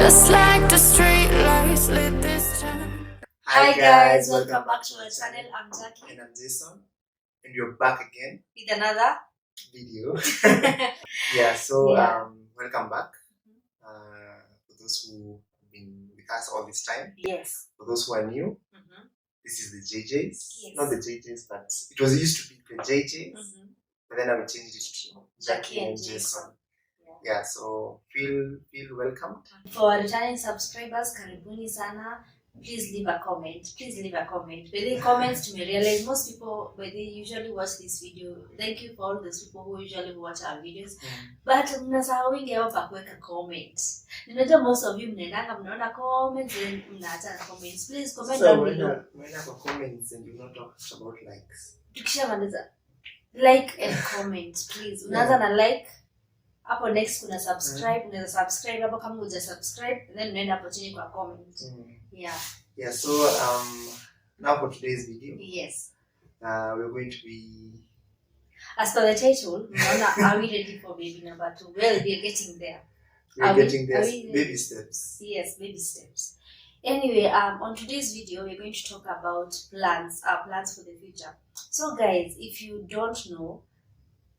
Just like the street lights lit this town. Hi guys, welcome back to our channel. I'm Jacqy and I'm Jayson, and we're back again with another video. Welcome back. For those who have been with us all this time. Yes. For those who are new, this is the JJs. Yes. Not the JJs, but it was used to be the JJs, but then I will change it to Jacqy and Jayson. Yeah, so feel welcome. For our returning subscribers, karibuni sana. Please leave a comment. With the comments to me realize most people when they usually watch this video. Thank you for all those people who usually watch our videos. But mnasahauingi hapa kuweka comment. Ninajua most of you mnaona comments and mnaacha comments. Please comment down below. When I have comments and you not talk about likes. Tukishamaliza like and comment please. Unaanza na like. Hapo next kuna subscribe, unaweza subscribe hapo kama huja subscribe, then unaenda hapo chini kwa comment. So now for today's video. Yes. We're going to be, as per the title, are we ready for baby number 2? Well, we're getting there. Baby steps. Yes, baby steps. Anyway, on today's video, we're going to talk about our plans for the future. So guys, if you don't know,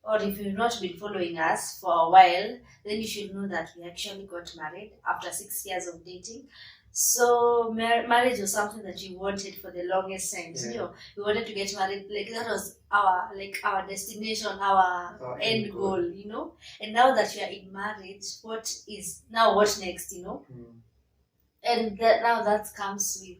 or if you've not been following us for a while, then you should know that we actually got married after 6 years of dating. So marriage was something that we wanted for the longest time. Yeah. We wanted to get married, like that was our destination, our end goal, you know. And now that we are in marriage, what next, you know? And now that comes with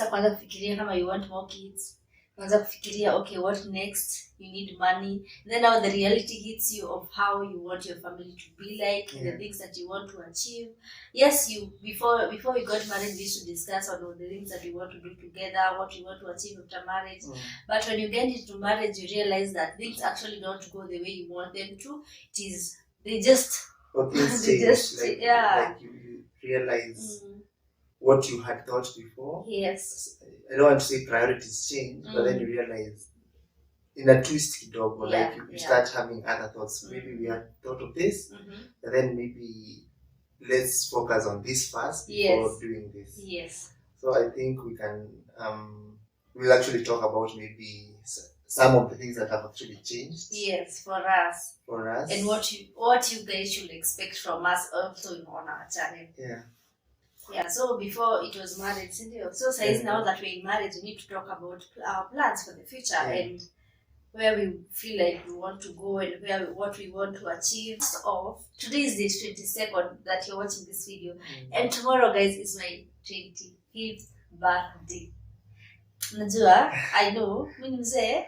kwanza kufikiria kama you want more kids. Kwanza kufikiria, okay, what next? You need money. Then now the reality hits you of how you want your family to be like, and the things that you want to achieve. Yes, before we got married, we used to discuss on all the things that we want to do together, what we want to achieve after marriage. But when you get into marriage, you realize that things actually don't go the way you want them to. Like you realize what you had thought before. Yes. I don't want to say priorities change, but then you realize in a twist kidogo, like you start having other thoughts. Maybe we had thought of this, but then maybe let's focus on this first before doing this. Yes. So I think we can, we'll actually talk about maybe some of the things that have actually changed. Yes, for us. And what you guys should expect from us also on our channel. Yeah, so before it was marriage, so now that we're in marriage, we need to talk about our plans for the future and where we feel like we want to go and what we want to achieve. First off, today is the 22nd that you're watching this video, and tomorrow, guys, is my 25th birthday. Najua, I know, mzee.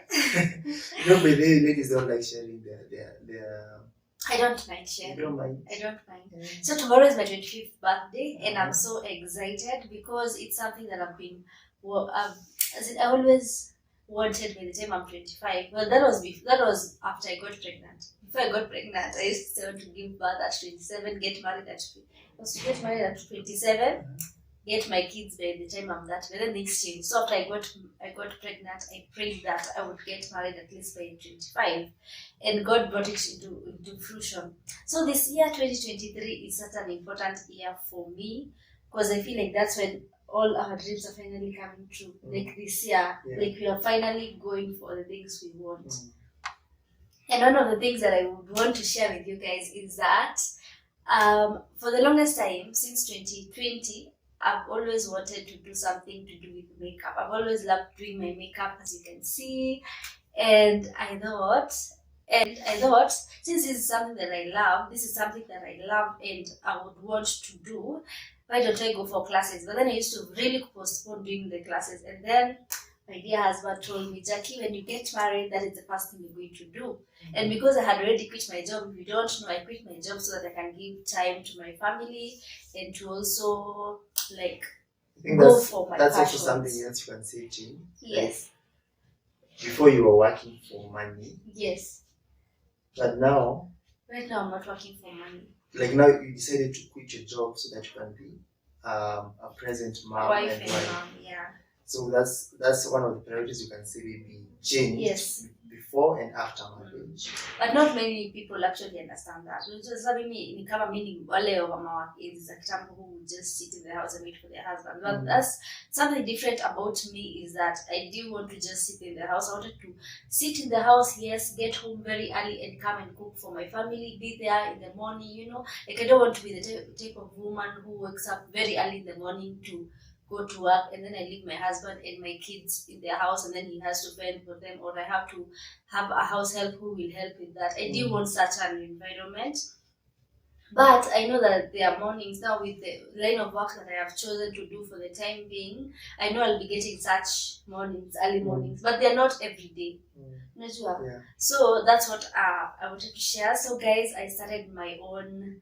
No, but ladies don't like sharing their I don't mind sharing. You don't mind? I don't mind. So tomorrow is my 25th birthday, and I'm so excited because it's something that I always wanted by the time I'm 25. Well, that was after I got pregnant. Before I got pregnant, I used to want to give birth at 27, get married at 27, get my kids by the time I'm that. But then things changed. So after I got pregnant, I prayed that I would get married at least by 25, and God brought it into fruition. So this year 2023 is such an important year for me because I feel like that's when all our dreams are finally coming true. Like this year, like we are finally going for the things we want. And one of the things that I would want to share with you guys is that for the longest time, since 2020, I've always wanted to do something to do with makeup. I've always loved doing my makeup, as you can see. And I thought, since this is something that I love, and I would want to do, why don't I go for classes? But then I used to really postpone doing the classes. And then my dear husband told me, Jacqy, when you get married, that is the first thing you're going to do. And because I had already quit my job, if you don't know, I quit my job so that I can give time to my family and to also go for my That's passions. also something else you can say, Jane. Yes. Before you were working for money. Yes. But now. Right now I'm not working for money. Like now you decided to quit your job so that you can be a present mom. Wife and mom, yeah. So that's one of the priorities you can say maybe changed before and after marriage. But not many people actually understand that. Just mimi ni kama mimi wale wa mama enzi za kitambo who just sit in the house and wait for their husband. But that's something different about me is that I do want to just sit in the house. I wanted to sit in the house, yes, get home very early and come and cook for my family, be there in the morning, you know. Like I don't want to be the type of woman who wakes up very early in the morning to go to work and then I leave my husband and my kids in their house and then he has to fend for them, or I have to have a house help who will help with that. I do want such an environment. But I know that there are mornings now with the line of work that I have chosen to do for the time being. I know I'll be getting such mornings, early mornings, but they're not every day. Yeah. So that's what I wanted to share. So guys, I started my own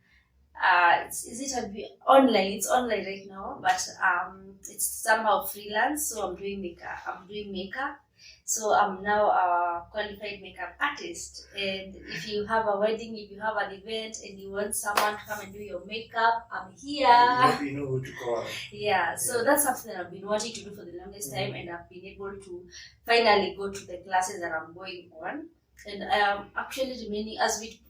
online? It's online right now, but it's somehow freelance. So I'm doing makeup. So I'm now a qualified makeup artist. And if you have a wedding, if you have an event, and you want someone to come and do your makeup, I'm here. You know who to call. Yeah. So that's something that I've been wanting to do for the longest time, and I've been able to finally go to the classes that I'm going on. And I am actually remaining as we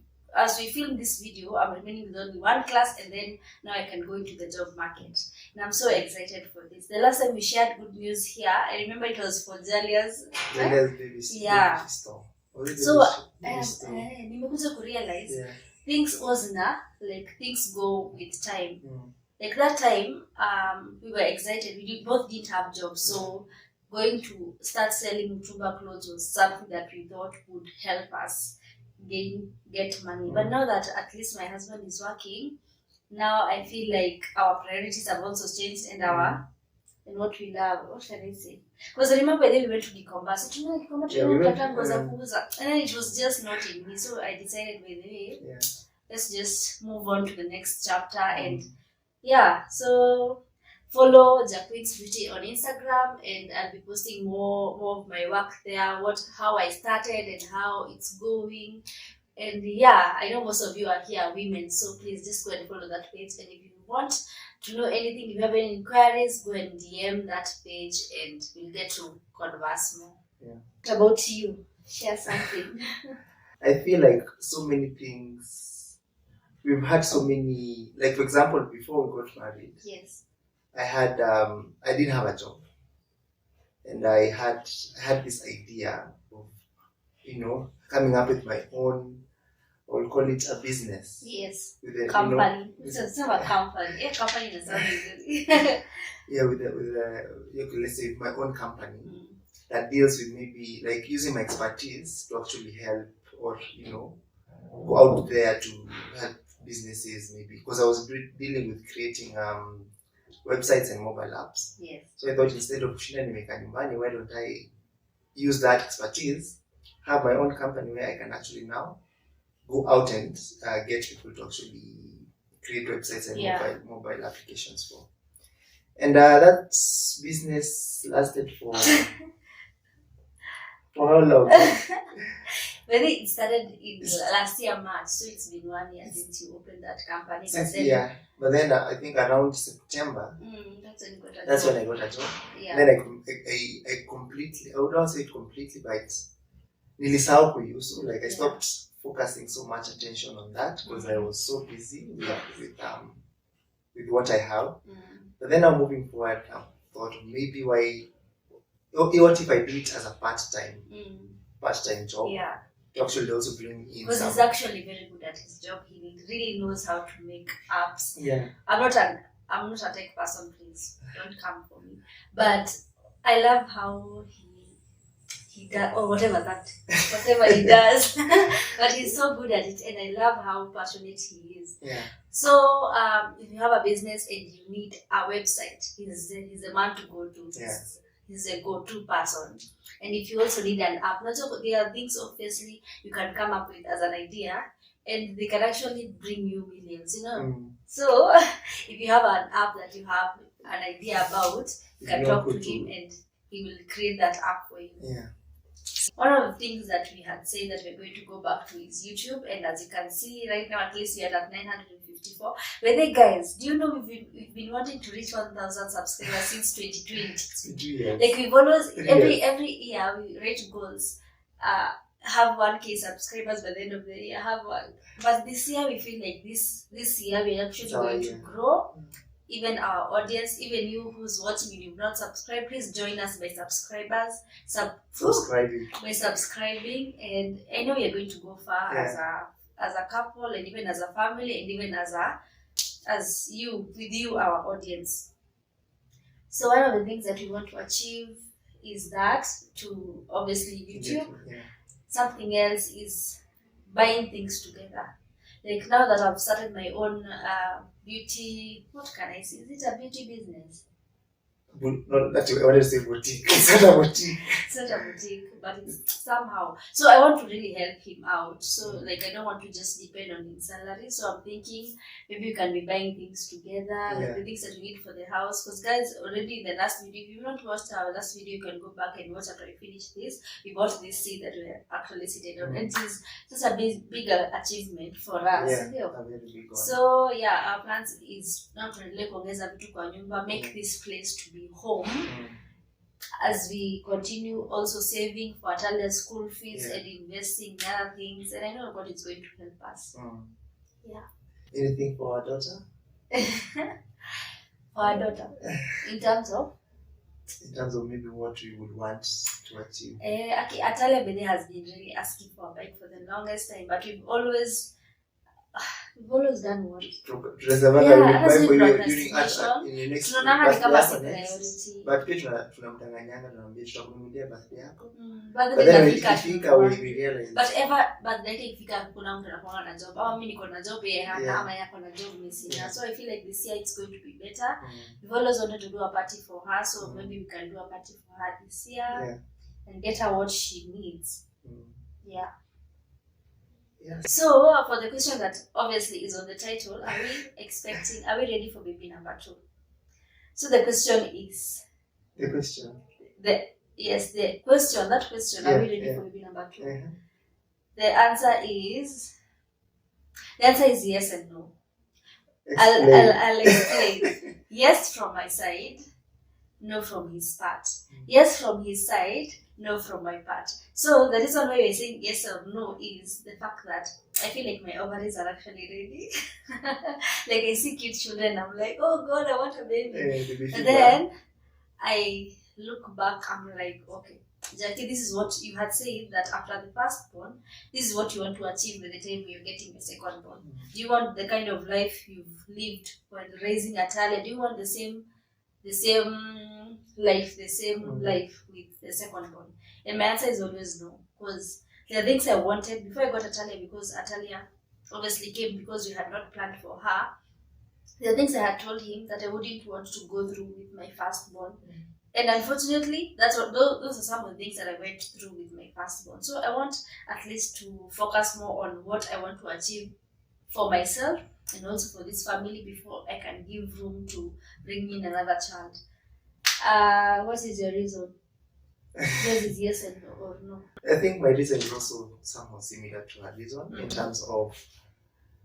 film this video, I'm remaining with only one class, and then now I can go into the job market. And I'm so excited for this. The last time we shared good news here, I remember it was for Jalia's baby store. So nimekuja kurealize things wasn't like things go with time. Like that time, we were excited. We both didn't have jobs, so going to start selling Mutumba clothes was something that we thought would help us get money. But now that at least my husband is working, now I feel like our priorities have also changed and and what we love. What can I say? Because I remember then we went to Gikomba. So and then it was just not in me. So I decided, by the way, let's just move on to the next chapter. And so follow Jacqy's Beauty on Instagram, and I'll be posting more of my work there, how I started and how it's going. And I know most of you are here women, so please just go and follow that page. And if you want to know anything, if you have any inquiries, go and DM that page and we'll get to converse more. What about you? Share something. I feel like so many things, we've had so many, like for example, before we got married, I didn't have a job, and I had this idea of, coming up with my own, we'll call it a business. Yes. With a company. It's not a company. A company is something. Let's say my own company that deals with maybe like using my expertise to actually help, or go out there to help businesses, maybe because I was dealing with creating websites and mobile apps. Yes. So I thought instead of making money, why don't I use that expertise, have my own company where I can actually now go out and get people to actually create websites and mobile applications for. And that business lasted for how long? It started in last year March, so it's been 1 year since you opened that company. But then I think around September, that's when I got a job. Then I completely, I would not say it completely, but nilisahau kuihusu. Like I stopped focusing so much attention on that because I was so busy with what I have. But then now moving forward, I thought maybe what if I do it as a part-time job? To actually also bring in. Because he's actually very good at his job. He really knows how to make apps. I'm not a tech person, please don't come for me. But I love how he does, or whatever he does. But he's so good at it, and I love how passionate he is. So if you have a business and you need a website, he's the man to go to. He's a go-to person. And if you also need an app, there are things obviously you can come up with as an idea, and they can actually bring you millions, So if you have an app that you have an idea about, you can talk to him and he will create that app for you. One of the things that we had said that we're going to go back to is YouTube, and as you can see right now, at least we are at 954. But then guys, do you know we've been wanting to reach 1,000 subscribers since 2020? Like we've always every year we rate goals. have 1K subscribers by the end of the year. Have one, but this year we feel like this year we're actually going to grow. Even our audience, even you who's watching and you've not subscribed, please join us by subscribing. And I know you're going to go far as a couple, and even as a family, and even as our audience. So one of the things that we want to achieve is that to obviously YouTube. Something else is buying things together. Like now that I've started my own beauty, what can I say? Is it a beauty business? Not that I want to say boutique. It's not a boutique. It's not a boutique, but it's somehow. So I want to really help him out. So like I don't want to just depend on his salary. So I'm thinking maybe we can be buying things together, like the things that we need for the house. Because guys, already in the last video, if you've not watched our last video, you can go back and watch after we finish this. We bought this seat that we're actually sitting on. And it is just a bigger achievement for us. A very big one. So our plans is not really kuongeza vitu kwa nyumba, make this place to be home as we continue also saving for Atalia's school fees and investing in other things, and I know God is going to help us. Anything for our daughter? For our daughter, in terms of maybe what we would want to achieve. Atalia Bede has been really asking for a bike for the longest time, but we've always done what? But tunamdanganyanga tunamwambia tutakununulia birthday yako. But then ikifika we realize. But like ikifika kuna mtu anakuwa na job. Au mimi niko na job yeye hana ama yako na job mimi sina. So I feel like this year it's going to be better. We've always wanted to do a party for her, so maybe we can do a party for her this year and get her what she needs. So for the question that obviously is on the title, are we ready for baby number 2? So the question is the question, are we ready for baby number 2? The answer is yes and no. I'll explain. Yes from my side, no from his part. Yes from his side, no from my part. So the reason why we're saying yes or no is the fact that I feel like my ovaries are actually ready. Like I see cute children, I'm like, oh God, I want a baby. And then I look back, I'm like, okay, Jacqy, this is what you had said that after the first born, this is what you want to achieve by the time you're getting the second born. Do you want the kind of life you've lived when raising Atalia? Do you want the same life with the second born? And my answer is always no, because there are things I wanted before I got Atalia, because Atalia obviously came because we had not planned for her. There are things I had told him that I wouldn't want to go through with my firstborn. And unfortunately, those are some of the things that I went through with my firstborn. So I want at least to focus more on what I want to achieve for myself and also for this family before I can give room to bring in another child. What is your reason? Is yes and no or no? I think my reason is also somehow similar to her reason in terms of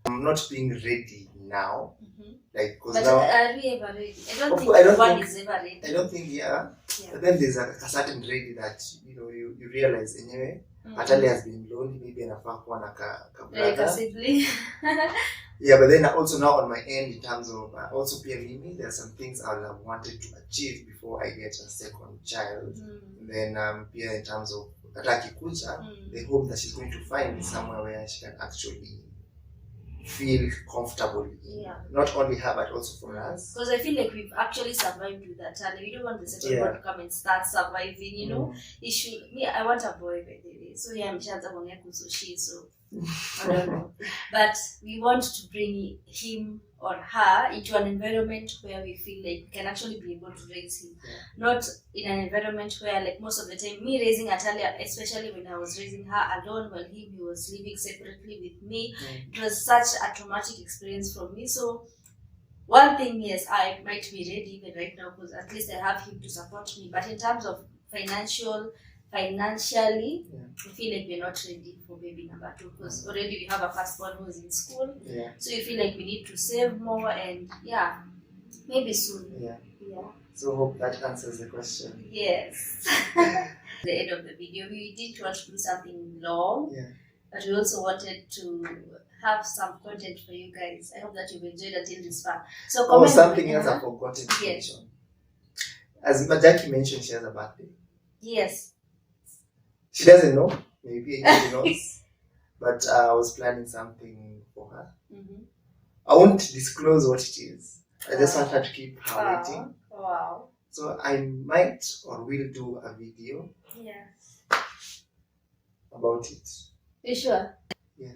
not being ready now. Like, because now, are we ever ready? I don't think one is ever ready. I don't think, But then there's a certain ready that you realize anyway. Atalia has been lonely, maybe anafaa kuwa na like a sibling. But then also now on my end, in terms of also PMimi, there are some things I would have wanted to achieve before I get a second child. Then in terms of Ataki Kucha, the home that she's going to find is somewhere where she can actually feel comfortable. Not only her but also for us. Because I feel like we've actually survived with that, and we don't want the second one to come and start surviving. I want a boy, by the way. So I'm sure so I don't know. But we want to bring him or her into an environment where we feel like we can actually be able to raise him. Not in an environment where, like, most of the time, me raising Atalia, especially when I was raising her alone while he was living separately with me, it was such a traumatic experience for me. So one thing, yes, I might be ready even right now because at least I have him to support me. But in terms of financially, we feel like we're not ready for baby number 2 because already we have a firstborn who's in school. So we feel like we need to save more, and maybe soon we Yeah. So hope that answers the question. Yes. The end of the video, we didn't want to do something long, Yeah. but we also wanted to have some content for you guys. I hope that you've enjoyed until this far. So comment. Something else I've forgotten to mention. As Jacqy mentioned, she has a birthday. Yes. She doesn't know. Maybe she knows. But I was planning something for her. Mm-hmm. I won't disclose what it is. I just want her to keep her waiting. Wow. So I might or will do a video. Yes. About it. You sure? Yes.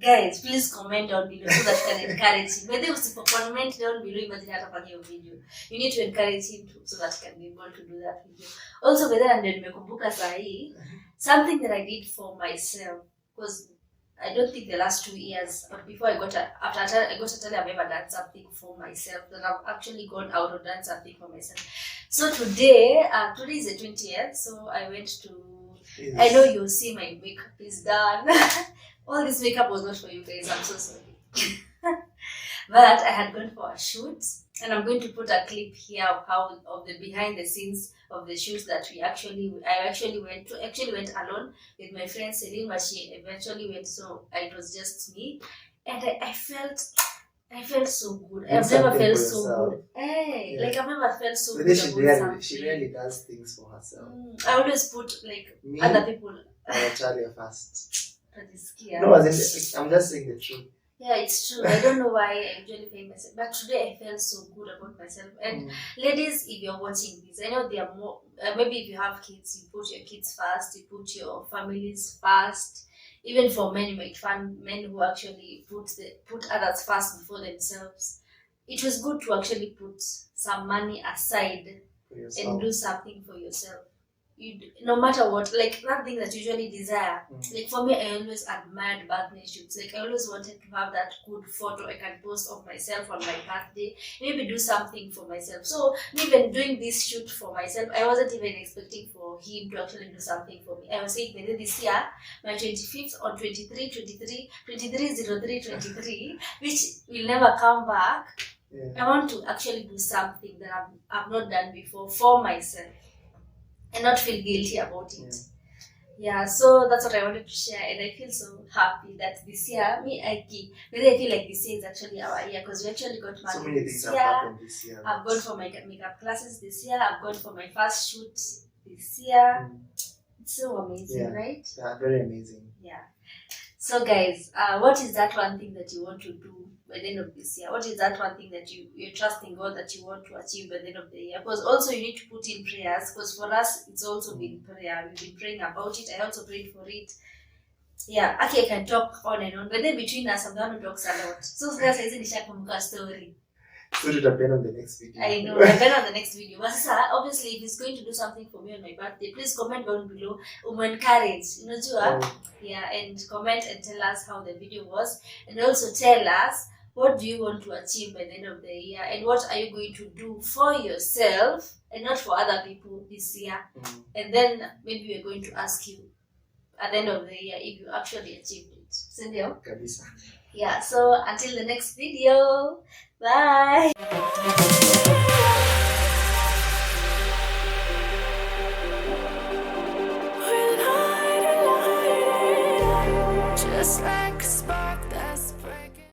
Guys, please comment down below so that you can encourage him. When you comment down below, imagine atafanya your video. You need to encourage him so that he can be able to do that video. Also, whether and nimekumbuka sahi, something that I did for myself, because I don't think the last 2 years, but before I got after I got to tell you I've ever done something for myself, that I've actually gone out and done something for myself. So today is the 20th, so I went to. Yes. I know you'll see my makeup is done. All this makeup was not for you guys, I'm so sorry. But I had gone for a shoot, and I'm going to put a clip here of the behind the scenes of the shoot that I actually went alone with my friend Celine, but she eventually went, so it was just me, and I felt so good. I've never felt so good. Hey, yeah. Like I've never felt so good about something. She really does things for herself. I always put me, other people. I tell you first. That is scary. No, I'm just saying the truth. Yeah, it's true. I don't know why I usually find myself, but today I felt so good about myself. And ladies, if you're watching this, I know there are more. Maybe if you have kids, you put your kids first. You put your families first. Even for men, you might find men who actually put others first before themselves. It was good to actually put some money aside and do something for yourself. No matter what, like that thing that you usually desire. Like for me, I always admired birthday shoots. Like I always wanted to have that good photo I can post of myself on my birthday. Maybe do something for myself. So even doing this shoot for myself, I wasn't even expecting for him to actually do something for me. I was saying maybe this year, my 25th on 23/03/23, which will never come back. Yeah. I want to actually do something that I've not done before for myself. And not feel guilty about it. Yeah, so that's what I wanted to share, and I feel so happy that this year, I feel like this year is actually our year, because we actually got married. So many things have happened this year. I've gone for my makeup classes this year. I've gone for my first shoot this year. It's so amazing, right? Yeah, very amazing. Yeah. So guys, what is that one thing that you want to do by the end of this year? What is that one thing that you're trusting God that you want to achieve by the end of the year? Because also you need to put in prayers, because for us it's also been prayer. We've been praying about it. I also prayed for it. Yeah, actually I can talk on and on, but then between us I'm the one who talks a lot. So that's why nishakumbuka story. So it will depend on the next video. I know, depend on the next video. But obviously, if he's going to do something for me on my birthday, please comment down below. Encourage, yeah, and comment and tell us how the video was, and also tell us what do you want to achieve by the end of the year, and what are you going to do for yourself and not for other people this year. And then maybe we're going to ask you at the end of the year if you actually achieved it. Sindio? Kabisa. Yeah, so until the next video, bye.